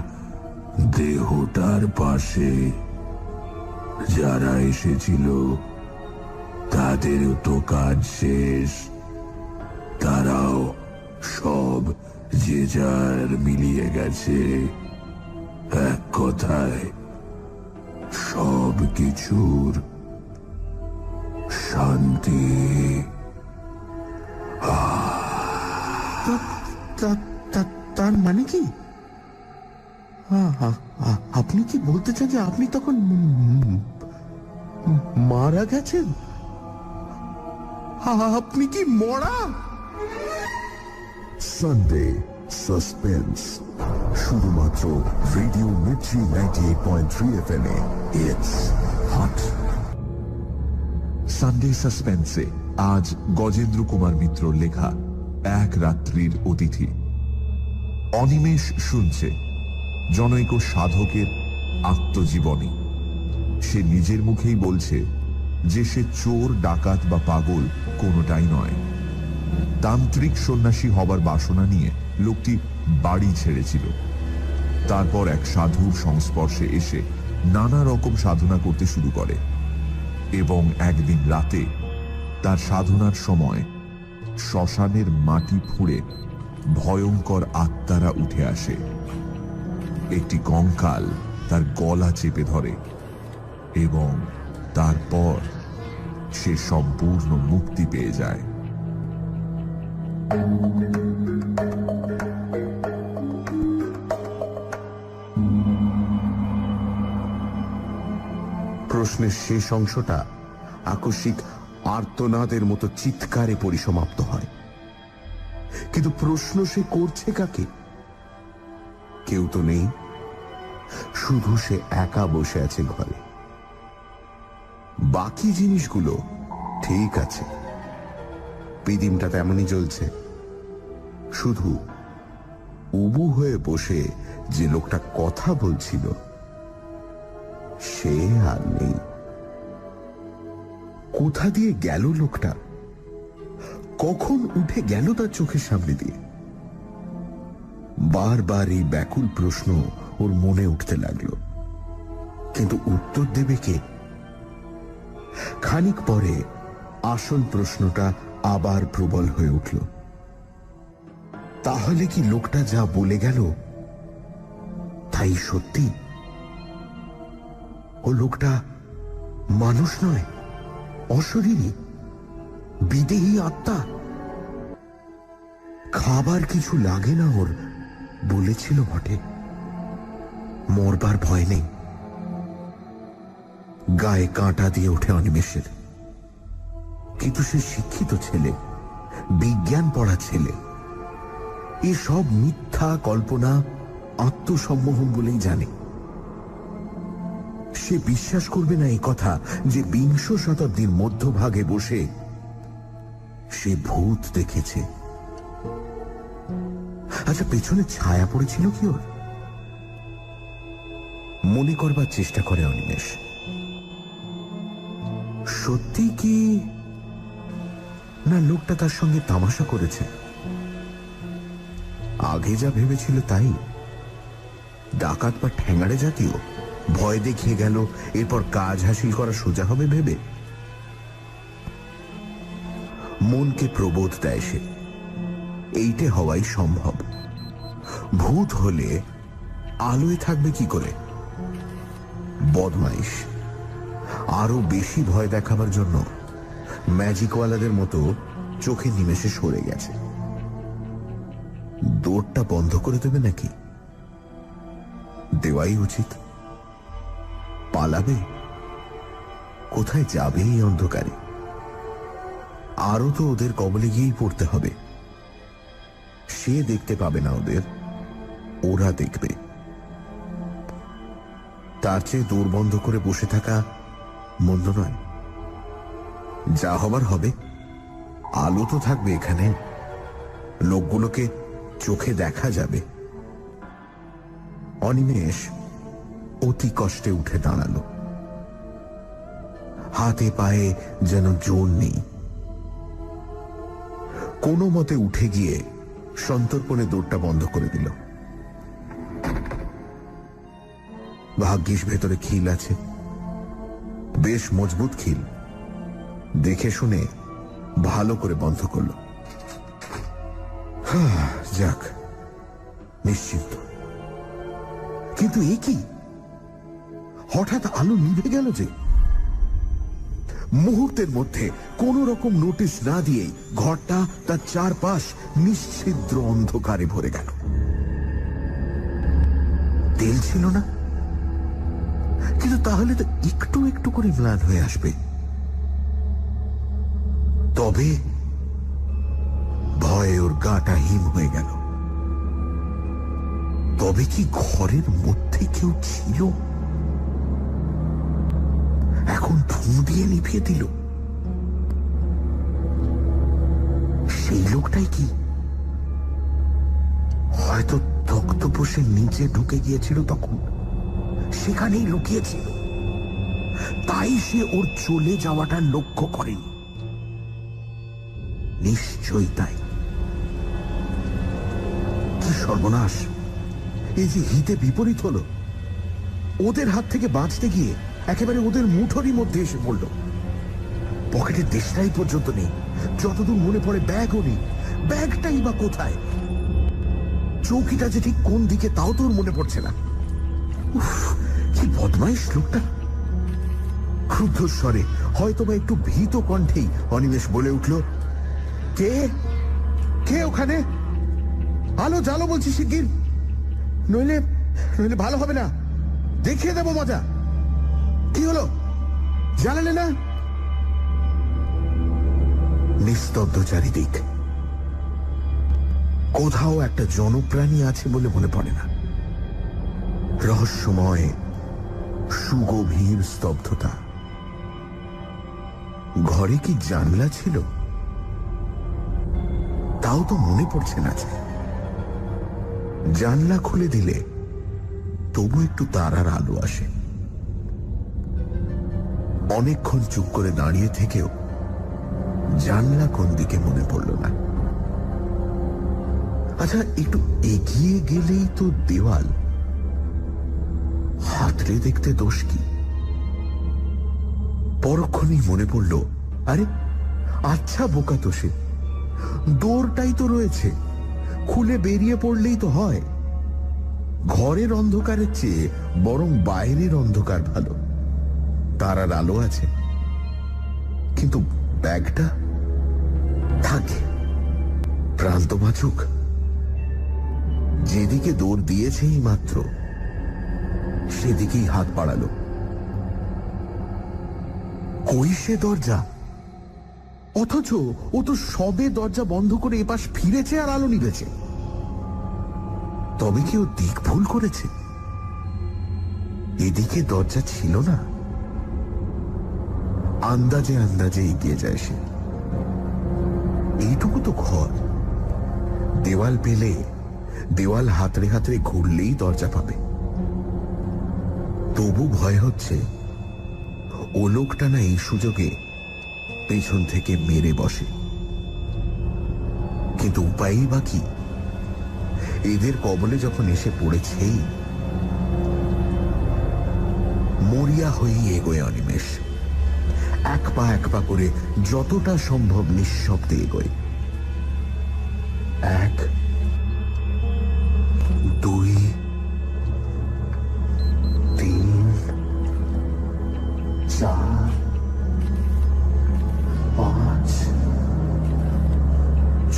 S2: দেহটার পাশে। যারা এসেছিল তাদেরও তো কাজ শেষ। তারাও সব যে যার মিলিয়ে গেছে। এক কথায় সব কিছুর শান্তি।
S1: তার মানে কি? আপনি কি বলতে চান যে আপনি তখন মারা গেছেন? আপনি কি মরা?
S3: সানডে সাসপেন্স শুধুমাত্র রেডিও মির্চি 98.3 FM এ। It's hot.
S4: সানডে সাসপেন্সে আজ গজেন্দ্র কুমার মিত্র লেখা এক রাত্রির অতিথি। অনিমেষ শুনছে জনৈক সাধকের আত্মজীবনী। সে নিজের মুখেই বলছে যে সে চোর, ডাকাত বা পাগল কোনোটাই নয়। তান্ত্রিক সন্ন্যাসী হবার বাসনা নিয়ে লোকটি বাড়ি ছেড়েছিল। তারপর এক সাধুর সংস্পর্শে এসে নানা রকম সাধনা করতে শুরু করে এবং একদিন রাতে তার সাধনার সময় শ্মশানের মাটি ফুঁড়ে ভয়ঙ্কর আত্মারা উঠে আসে। একটি কঙ্কাল তার গলা চেপে ধরে এবং তারপর সে সম্পূর্ণ মুক্তি পেয়ে যায়।
S1: প্রশ্নের শেষ অংশটা আকস্মিক আর্তনাদের মতো চিৎকারে পরিসমাপ্ত হয়। কিন্তু প্রশ্ন সে করছে কাকে? কেউ তো নেই, শুধু সে একা বসে আছে ঘরে। বাকি জিনিসগুলো ঠিক আছে, পিদিমটা তেমনই জ্বলছে, শুধু উবু হয়ে বসে যে লোকটা কথা বলছিল সে আর নেই। কোথা দিয়ে গেল লোকটা? কখন উঠে গেল তার চোখের সামনে দিয়ে? বারবার এই ব্যাকুল প্রশ্ন ওর মনে উঠতে লাগলো, কিন্তু উত্তর দেবে কে? খানিক পরে আসল প্রশ্নটা আবার প্রবল হয়ে উঠল। তাহলে কি লোকটা যা বলে গেল তাই সত্যি? ও লোকটা মানুষ নয়, অশরীরী, বিদেহী আত্মা। খাবার কিছু লাগে না ওর, বলেছিল বটে। মরবার ভয় নেই। গায়ে কাঁটা দিয়ে ওঠে অনিমেষের। কিন্তু সে শিক্ষিত ছেলে, বিজ্ঞান পড়া ছেলে। এসব মিথ্যা কল্পনা, আত্মসম্মোহন বলেই জানে। সে বিশ্বাস করবে না এই কথা যে বিংশ শতাব্দীর মধ্যভাগে বসে সে ভূত দেখেছে। আচ্ছা, পেছনে ছায়া পড়েছিল কি ওর? মনে করবার চেষ্টা করে অনিমেষ। সত্যি কি না লোকটা তার সঙ্গে তামাশা করেছে? আগে যা ভেবেছিল তাই? ডাকাত বা ঠ্যাঙাড়ে জাতীয়, ভয় দেখিয়ে গেল, এরপর কাজ হাসিল করা সোজা হবে ভেবে? মনকে প্রবোধ দেয় সে, এইটে হওয়াই সম্ভব। ভূত হলে আলোয় থাকবে কি করে? বদমাইশ। আরো বেশি ভয় দেখাবার জন্য ম্যাজিকওয়ালাদের মতো চোখে নিমেষে সরে গেছে। দৌড়টা বন্ধ করে দেবে নাকি? দেওয়াই উচিত। পালাবে? কোথায় যাবে এই অন্ধকারে? আরো তো ওদের কবলে গিয়েই পড়তে হবে। সে দেখতে পাবে না ওদের, ওরা দেখবে। তার চেয়ে দৌড় বন্ধ করে বসে থাকা মন্দ নয়। যা হবার হবে। আলো তো থাকবে এখানে, লোকগুলোকে চোখে দেখা যাবে। অনিমেষ অতি কষ্টে উঠে দাঁড়ালো। হাতে পায়ে যেন জোর নেই। কোনো মতে উঠে গিয়ে সন্তর্পণে দৌড়টা বন্ধ করে দিল। ভাগ্যিস ভেতরে খিল আছে, বেশ মজবুত খিল। দেখে শুনে ভালো করে বন্ধ করল। যাক, নিশ্চিন্ত। কিন্তু এ কি? হঠাৎ আলো নিভে গেল যে। মুহূর্তের মধ্যে কোন রকম নোটিশ না দিয়েই ঘরটা তার চারপাশ নিশ্ছিদ্র অন্ধকারে ভরে গেল। তেল ছিল না, কিন্তু তাহলে তো একটু একটু করে ম্লান হয়ে আসবে। তবে ভয়ে ওর গাটা হিম হয়ে গেল। তবে কি ঘরের মধ্যে কেউ ছিল? এখন ধুঁ দিয়ে নিভিয়ে দিল। সেই লোকটাই কি? হয়তো তক্তপোষের নিচে ঢুকে গিয়েছিল, তখন সেখানেই লুকিয়েছিল, তাই সে ওর চলে যাওয়াটা লক্ষ্য করেনি। নিশ্চয়ই তাই। কি সর্বনাশ! এই যে হিতে বিপরীত হলো। ওদের হাত থেকে বাঁচতে গিয়ে একেবারে ওদের মুঠোরই মধ্যে এসে পড়ল। পকেটের দেশটাই পর্যন্ত নেই, যতদূর মনে পড়ে ব্যাগও নেই। ব্যাগটাই বা কোথায়? চৌকিটা যে ঠিক কোন দিকে তাও তোর মনে পড়ছে না। উফ, কি বদমাইশ লোকটা! ক্রুদ্ধ স্বরে, হয়তো বা একটু ভীত কণ্ঠেই অনিমেষ বলে উঠল, কে কে ওখানে? আলো জ্বালো বলছি শিগগির, নইলে নইলে ভালো হবে না। দেখিয়ে দেবো মজা। কি হলো, জ্বালালে না? নিস্তব্ধ চারিদিক। কোথাও একটা জনপ্রাণী আছে বলে মনে পড়ে না। রহস্যময় সুগভীর স্তব্ধতা। ঘরে কি জানলা ছিল? তাও তো মনে পড়ছে না। জানলা খুলে দিলে তবু একটু তারার আলো আসে। অনেকক্ষণ চুপ করে দাঁড়িয়ে থেকেও জানলা কোন দিকে মনে পড়ল না। আচ্ছা, একটু এগিয়ে গেলেই তো দেওয়াল। হাতড়ে দেখতে দোষ কি? পরক্ষণেই মনে পড়ল, আরে আচ্ছা বোকা তো সে, দৌড়টাই তো রয়েছে, খুলে বেরিয়ে পড়লেই তো হয়। ঘরের অন্ধকারের চেয়ে বরং বাইরের অন্ধকার ভালো, তারার আলো আছে। কিন্তু ব্যাগটা থাকে, প্রান্ত বাঁচুক। যেদিকে দৌড় দিয়েছেই মাত্র সেদিকেই হাত বাড়ালো। কই সে দরজা? অথচ ও তো সবে দরজা বন্ধ করে এপাশ ফিরেছে আর আলো নিভেছে। তবে কি ও দিক ভুল করেছে? এদিকে দরজা ছিল না। আন্দাজে আন্দাজে এগিয়ে যায় সে। এইটুকু তো ঘর, দেওয়াল পেলে দেওয়াল হাতড়ে হাতড়ে ঘুরলেই দরজা পাবে। তবু ভয় হচ্ছে ও লোকটা না এই সুযোগে পেছন থেকে মেরে বসে। কিন্তু উপায়ই বা কি? এদের কবলে যখন এসে পড়েছেই, মরিয়া হয়েই এগোয় অনিমেষ। এক পা করে যতটা সম্ভব নিঃশব্দে এগোয়। 1 2 3 4 5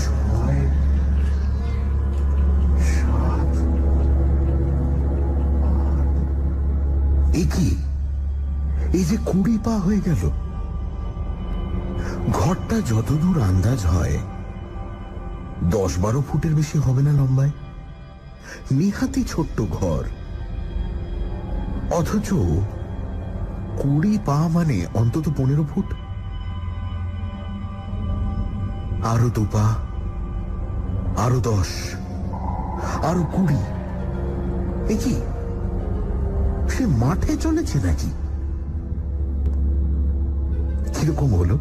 S1: 6 7 কি এই যে 20 পা হয়ে গেল। ঘরটা যতদূর আন্দাজ হয় 10-12 ফুটের বেশি হবে না লম্বায়। নিহাতি ছোট্ট ঘর, অথচ 20 পা মানে অন্তত 15 ফুট। আরো 2 পা, আরো 10, আরো 20। এ কি, সে মাঠে চলেছে নাকি? কিরকম হলো?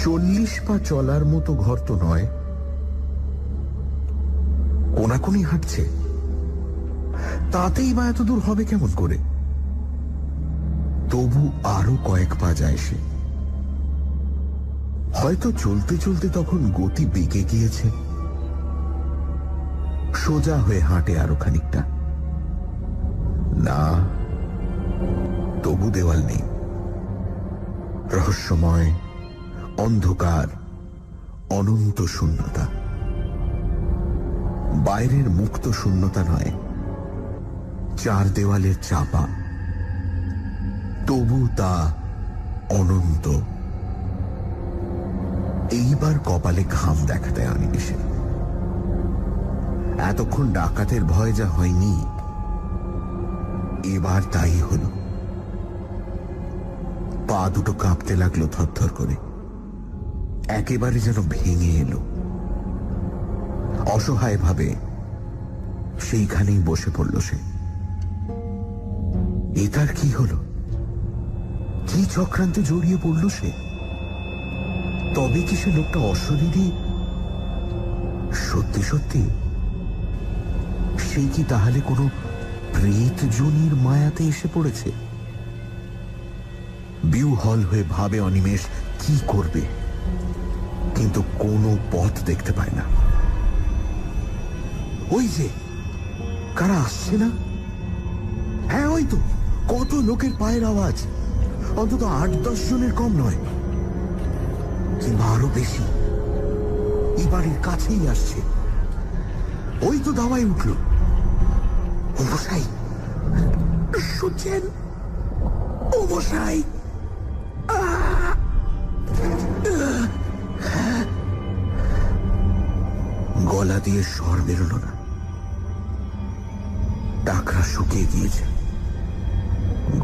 S1: 40 পা চলার মতো ঘর তো নয়, কোনাকুনি হাঁটছে। তাতেই বা এত দূর হবে কেমন করে? তবু আরো কয়েক পা যায় সে। হয়তো চলতে চলতে তখন গতি বেঁকে গিয়েছে। সোজা হয়ে হাঁটে আরো খানিকটা। না, তবু দেওয়াল নেই। রহস্যময় অন্ধকার, অনন্ত শূন্যতা। বাইরের মুক্ত শূন্যতা নয়, 4 দেওয়ালের চাপা, তবু তা অনন্ত। এইবার কপালে ঘাম দেখা দেয় অনিমেষে। এতক্ষণ ডাকাতের ভয় যা হয়নি, এবার তাই হলো। পা দুটো কাঁপতে লাগলো থরথর করে। একেবারে যেন ভেঙে এলো। অসহায় ভাবে সেইখানেই বসে পড়ল সে। এ তার কি হলো? কি চক্রান্তে জড়িয়ে পড়ল সে? তবে কি সে লোকটা অশরীরী? সত্যি সত্যি সেই কি তাহলে কোনো প্রেত জনির মায়াতে এসে পড়েছে? বিহ্বল হয়ে ভাবে অনিমেষ কি করবে, কিন্তু কোনো পথ দেখতে পায় না। ওই যে কারা আসছে না? হ্যাঁ, ওই তো কত লোকের পায়ের আওয়াজ, অন্তত 8-10 জনের কম নয়, কিংবা আরো বেশি। এই বাড়ির কাছেই আসছে। ওই তো দাওয়ায় উঠল। ও মশাই শুনছেন? ও মশাই! গলা দিয়ে স্বর বেরোল না। টাকরা শুকিয়ে গিয়েছে,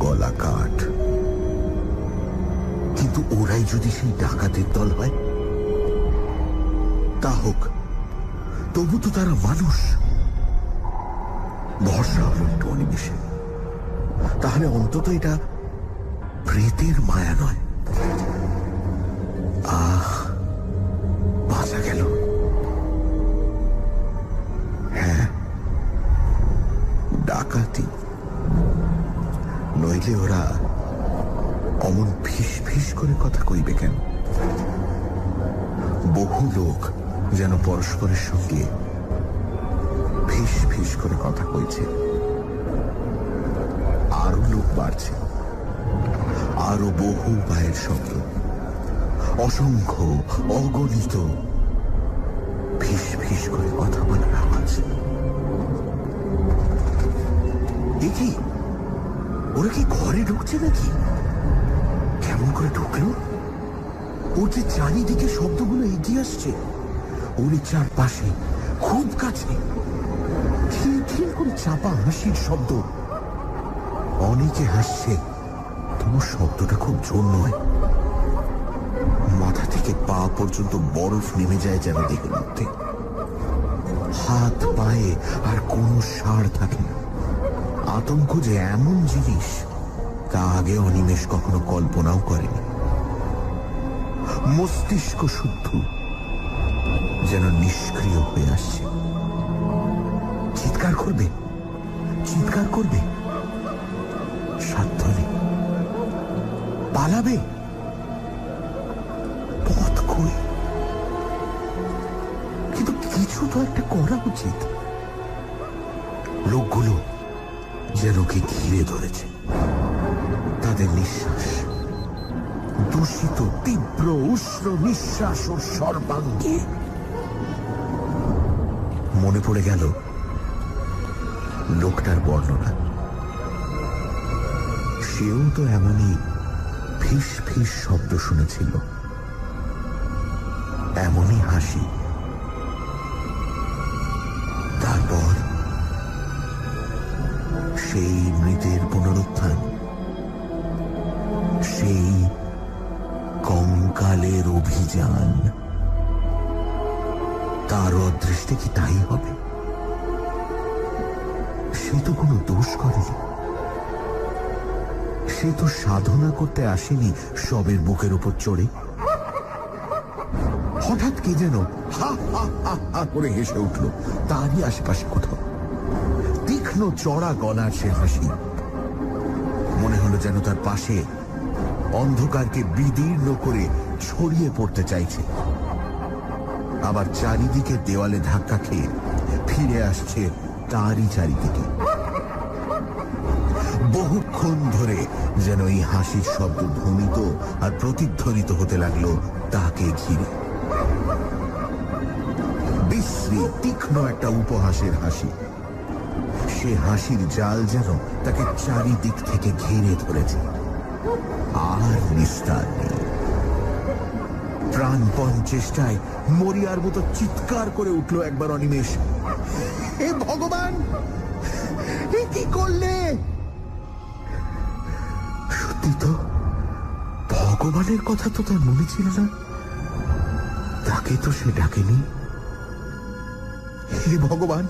S1: গলা কাঠ। কিন্তু ওরাই যদি সেই ডাকাতের দল হয়, তা হোক, তবু তো তারা মানুষ। ভরসা হল একটু অনিমেষে। তাহলে অন্তত এটা প্রেতের মায়া নয়। আহ, বাঁচা গেল। হ্যাঁ, ডাকাতি নইলে ওরা অমন ফিস ফিস করে কথা কইবে কেন? বহু লোক যেন পরস্পরের সঙ্গে ফিস ফিস করে কথা কইছে। আরো লোক বাড়ছে, আরো বহু পায়ের শব্দ, অসংখ্য অগণিত ফিস ফিস করে কথা বলার আওয়াজ। দেখি ওরা কি ঘরে ঢুকছে নাকি? কেমন করে ঢুকলো? ওর যে চারিদিকে শব্দগুলো এগিয়ে আসছে, ওর চারপাশে খুব কাছে খিলখিল করে চাপা হাসির শব্দ। অনেকে হাসছে, তবু শব্দটা খুব জোর নয়। মাথা থেকে পা পর্যন্ত বরফ নেমে যায় যেন দেহের মধ্যে। হাত পায়ে আর কোনো সাড় থাকে না। আতঙ্ক যে এমন জিনিস, তা আগে অনিমেষ কখনো কল্পনাও করেনি। মস্তিষ্ক শুদ্ধ যেন নিষ্ক্রিয় হয়ে আসছে। চিৎকার করবে, চিৎকার করবে, সাধ্য নেই। পালাবে, পথ কই? কিন্তু কিছু তো একটা করা উচিত। লোকগুলো যেন কি ঘিরে ধরেছে। তাদের নিঃশ্বাস, দূষিত তীব্র উষ্ণ নিঃশ্বাস ওর সর্বাঙ্গে। মনে পড়ে গেল লোকটার বর্ণনা। সেও তো এমনই ফিস ফিস শব্দ শুনেছিল, এমনই হাসি। তারপর সেই মৃতের পুনরুত্থান, সেই কঙ্কালের অভিযান। তার অদৃষ্টে কি তাই হবে? সে তো কোনো দোষ করেনি। সে তো সাধনা করতে আসেনি সবের বুকের উপর চড়ে। হঠাৎ কে যেন হা হা হা হা করে হেসে উঠল তারই আশেপাশে কোথাও। তীক্ষ্ণ চড়া গলার সে হাসি। মনে হলো যেন তার পাশে অন্ধকারকে বিদীর্ণ করে ছড়িয়ে পড়তে চাইছে। আবার চারিদিকে দেওয়ালে ধাক্কা খেয়ে ফিরে আসছে তারই চারিদিকে। বহুক্ষণ ধরে যেন এই হাসির শব্দ ধ্বনিত আর প্রতিধ্বনিত হতে লাগলো তাকে ঘিরে। বিশ্রী তীক্ষ্ণ একটা উপহাসের হাসি। সে হাসির জাল যেন তাকে চারিদিক থেকে ঘিরে ধরেছে, আর নিস্তার নেই। প্রাণপণ চেষ্টায় মরিয়ার মতো চিৎকার করে উঠল একবার অনিমেষ, হে ভগবান, এ কি করলে? সত্যি তো, ভগবানের কথা তো তার মনে ছিল না। তাকে তো সে ডাকেনি। হে ভগবান,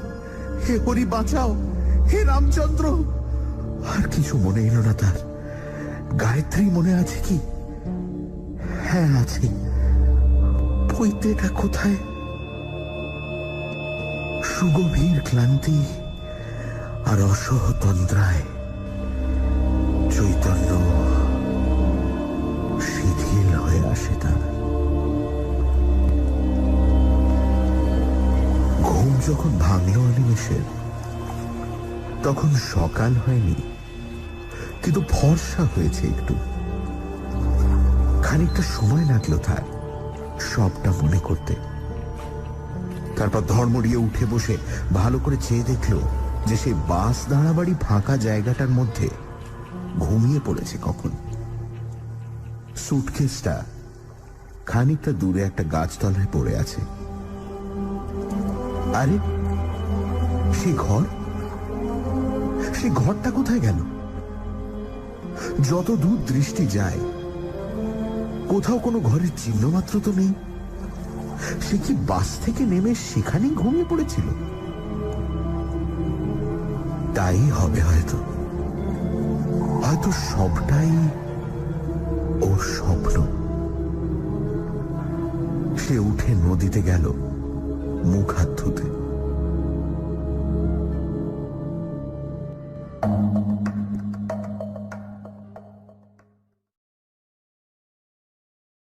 S1: হে হরি বাঁচাও, হে রামচন্দ্র। আর কিছু মনে এলো না তার। গায়ত্রী মনে আছে কি? হ্যাঁ আছে। পৈতেটা কোথায়? সুগভীর ক্লান্তি আর অসহ তন্দ্রায় চৈতন্য শিথিল হয়ে আসে তার। ঘুম যখন ভাঙল অনিমেষের, তখন সকাল হয়নি, কিন্তু ফর্সা হয়েছে একটু। খানিকটা সময় লাগলো তার সবটা মনে করতে। তারপর ধর্মড়িয়ে উঠে বসে ভালো করে চেয়ে দেখলো যে সেই বাস দাঁড়াবাড়ি ফাঁকা জায়গাটার মধ্যে ঘুমিয়ে পড়েছে কখন। সুটকেসটা খানিকটা দূরে একটা গাছতলায় পড়ে আছে। আরে সেই ঘরটা কোথায় গেল? যত দূর দৃষ্টি যায় কোথাও কোনো ঘরের চিহ্ন মাত্র তো নেই। সে কি বাস থেকে নেমে সেখানেই ঘুমিয়ে পড়েছিল? তাই হবে হয়তো। হয়তো সবটাই ওর স্বপ্ন। সে উঠে নদীতে গেল মুখ হাত ধুতে।